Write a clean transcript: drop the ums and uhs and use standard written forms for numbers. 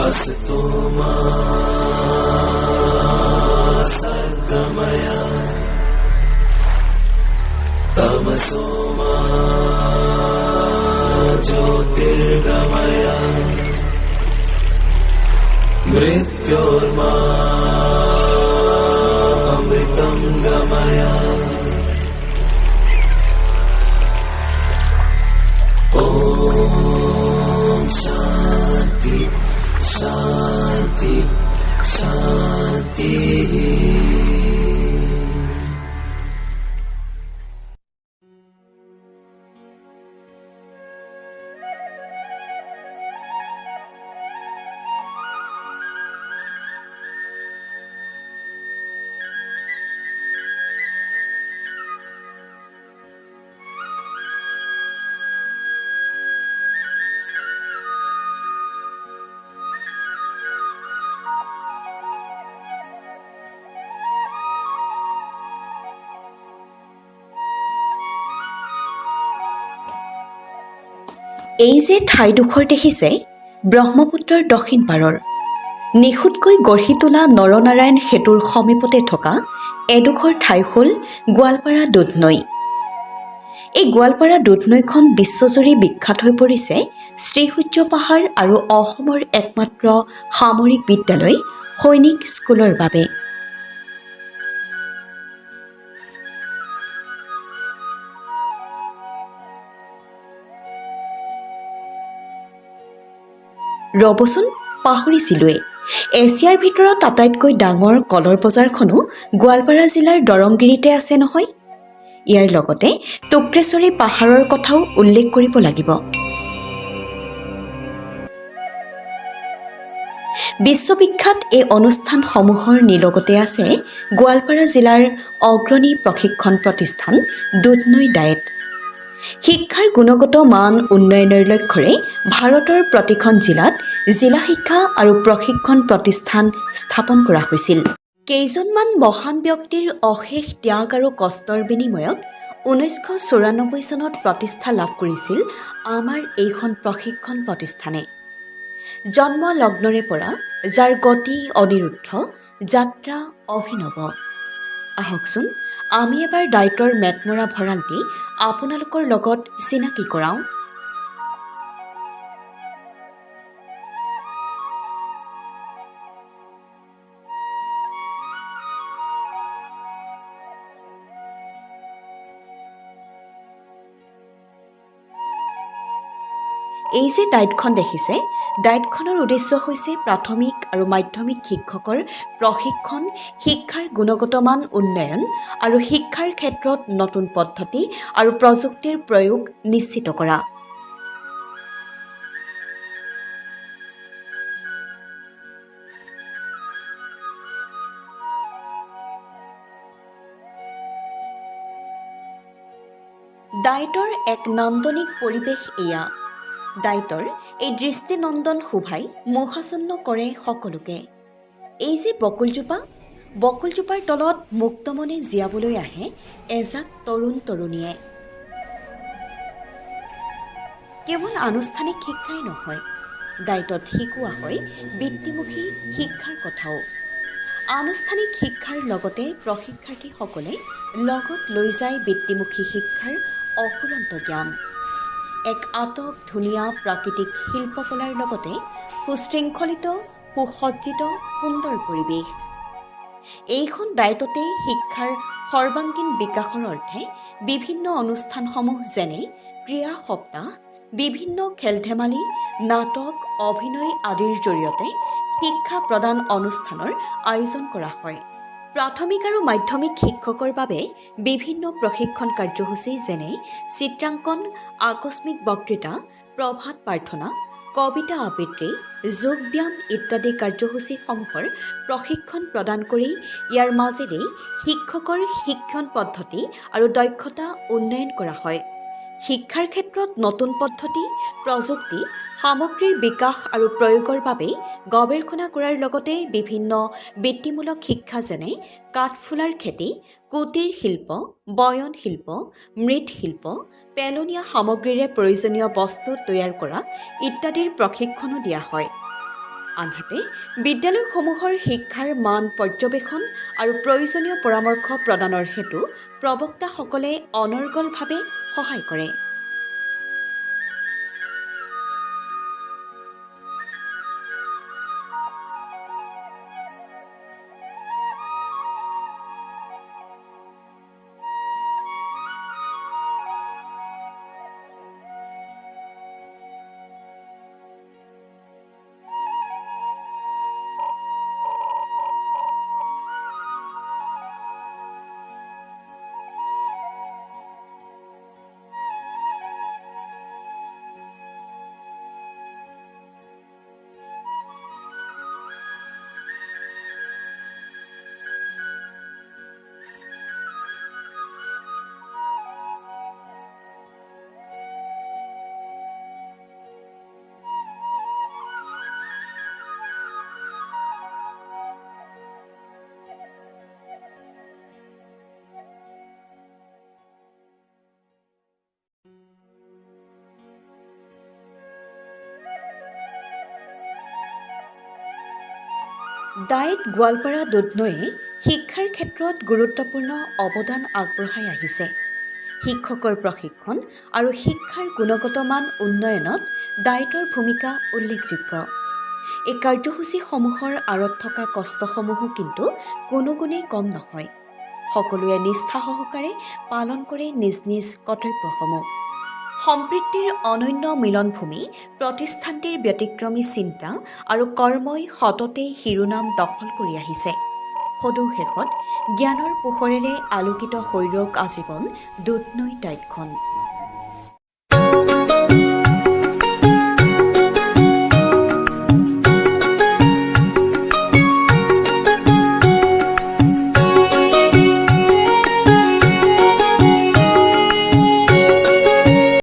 असतो मा सद्गमय तमसो मा ज्योतिर्गमय मृत्योर्मा अमृतं गमय ॐ शान्ति शान्ति शान्तिः। এই যে ঠাইডোখৰ দেখিছে ব্ৰহ্মপুত্ৰৰ দক্ষিণ পাৰৰ নিখুঁতকৈ গঢ়ি তোলা নৰনাৰায়ণ সেতুৰ সমীপতে থকা এডোখৰ ঠাই হ'ল গোৱালপাৰা দুধনৈ। এই গোৱালপাৰা দুধনৈখন বিশ্বজুৰি বিখ্যাত হৈ পৰিছে শ্ৰীসূৰ্য পাহাৰ আৰু অসমৰ একমাত্ৰ সামৰিক বিদ্যালয় সৈনিক স্কুলৰ বাবে। ৰবচোন পাহৰিছিলোৱে, এছিয়াৰ ভিতৰত আটাইতকৈ ডাঙৰ কলৰ বজাৰখনো গোৱালপাৰা জিলাৰ দৰংগিৰিতে আছে নহয়। ইয়াৰ লগতে টুক্ৰেশ্বৰী পাহাৰৰ কথাও উল্লেখ কৰিব লাগিব। বিশ্ববিখ্যাত এই অনুষ্ঠানসমূহৰ নিলগতে আছে গোৱালপাৰা জিলাৰ অগ্ৰণী প্ৰশিক্ষণ প্ৰতিষ্ঠান দুধনৈ ডায়েট। শিক্ষাৰ গুণগত মান উন্নয়নৰ লক্ষ্যৰে ভাৰতৰ প্ৰতিখন জিলাত জিলা শিক্ষা আৰু প্ৰশিক্ষণ প্ৰতিষ্ঠান স্থাপন কৰা হৈছিল। কেইজনমান মহান ব্যক্তিৰ অশেষ ত্যাগ আৰু কষ্টৰ বিনিময়ত 1994 চনত প্ৰতিষ্ঠা লাভ কৰিছিল আমাৰ এইখন প্ৰশিক্ষণ প্ৰতিষ্ঠানে। জন্ম লগ্নৰে পৰা যাৰ গতি অনিৰুদ্ধ, যাত্ৰা অভিনৱ। আহকচোন আমি এবাৰ ডায়েটৰ মেটমৰা ভঁৰালটি আপোনালোকৰ লগত চিনাকি কৰাওঁ। এই যে ডায়েটখন দেখিছে, ডায়েটখনৰ উদ্দেশ্য হৈছে প্ৰাথমিক আৰু মাধ্যমিক শিক্ষকৰ প্ৰশিক্ষণ, শিক্ষাৰ গুণগত মান উন্নয়ন আৰু শিক্ষাৰ ক্ষেত্ৰত নতুন পদ্ধতি আৰু প্ৰযুক্তিৰ প্ৰয়োগ নিশ্চিত কৰা। ডায়েটৰ এক নান্দনিক পৰিৱেশ এয়া। ডায়েটৰ এই দৃষ্টিনন্দন শোভাই মোহাচন্ন কৰে সকলোকে। এই যে বকুলজোপাৰ তলত মুক্তমনে জীয়াবলৈ আহে এজাক তৰুণ তৰুণীয়ে। কেৱল আনুষ্ঠানিক শিক্ষাই নহয়, ডায়েটত শিকোৱা হয় বৃত্তিমুখী শিক্ষাৰ কথাও। আনুষ্ঠানিক শিক্ষাৰ লগতে প্ৰশিক্ষাৰ্থীসকলে লগত লৈ যায় বৃত্তিমুখী শিক্ষাৰ অফুৰন্ত জ্ঞান। এক আটক ধুনীয়া প্ৰাকৃতিক শিল্পকলাৰ লগতে সুশৃংখলিত সুসজ্জিত সুন্দৰ পৰিৱেশ। এইখন ডায়েটতে শিক্ষাৰ সৰ্বাংগীন বিকাশৰ অৰ্থে বিভিন্ন অনুষ্ঠানসমূহ যেনে ক্ৰীড়া সপ্তাহ, বিভিন্ন খেল ধেমালি, নাটক, অভিনয় আদিৰ জৰিয়তে শিক্ষা প্ৰদান অনুষ্ঠানৰ আয়োজন কৰা হয়। প্ৰাথমিক আৰু মাধ্যমিক শিক্ষকৰ বাবে বিভিন্ন প্ৰশিক্ষণ কাৰ্যসূচী যেনে চিত্ৰাংকন, আকস্মিক বক্তৃতা, প্ৰভাত প্ৰাৰ্থনা, কবিতা আবৃত্তি, যোগ ব্যায়াম ইত্যাদি কাৰ্যসূচীসমূহৰ প্ৰশিক্ষণ প্ৰদান কৰি ইয়াৰ মাজেৰেই শিক্ষকৰ শিক্ষণ পদ্ধতি আৰু দক্ষতা উন্নয়ন কৰা হয়। শিক্ষাৰ ক্ষেত্ৰত নতুন পদ্ধতি, প্ৰযুক্তি, সামগ্ৰীৰ বিকাশ আৰু প্ৰয়োগৰ বাবে গৱেষণা কৰাৰ লগতে বিভিন্ন বৃত্তিমূলক শিক্ষা যেনে কাঠফুলাৰ খেতি, কুটিৰ শিল্প, বয়ন শিল্প, মৃৎশিল্প, পেলনীয়া সামগ্ৰীৰে প্ৰয়োজনীয় বস্তু তৈয়াৰ কৰা ইত্যাদিৰ প্ৰশিক্ষণো দিয়া হয়। আনহাতে বিদ্যালয়সমূহৰ শিক্ষাৰ মান পৰ্যবেক্ষণ আৰু প্ৰয়োজনীয় পৰামৰ্শ প্ৰদানৰ হেতু প্ৰবক্তাসকলে অনৰ্গলভাৱে সহায় কৰে। ডায়েট গোৱালপাৰা দুধনৈয়ে শিক্ষাৰ ক্ষেত্ৰত গুৰুত্বপূৰ্ণ অৱদান আগবঢ়াই আহিছে। শিক্ষকৰ প্ৰশিক্ষণ আৰু শিক্ষাৰ গুণগত মান উন্নয়নত ডায়েটৰ ভূমিকা উল্লেখযোগ্য। এই কাৰ্যসূচীসমূহৰ আঁৰত থকা কষ্টসমূহো কিন্তু কোনো গুণেই কম নহয়। সকলোৱে নিষ্ঠা সহকাৰে পালন কৰে নিজ নিজ কৰ্তব্যসমূহ। সম্প্ৰীতিৰ অনন্য মিলনভূমি প্ৰতিষ্ঠানটিৰ ব্যতিক্ৰমী চিন্তা আৰু কৰ্মই সততে শিৰোনাম দখল কৰি আহিছে। সদৌ শেষত জ্ঞানৰ পোহৰেৰে আলোকিত হৈ ৰওক আজীৱন দুধনৈ ডায়েটখন।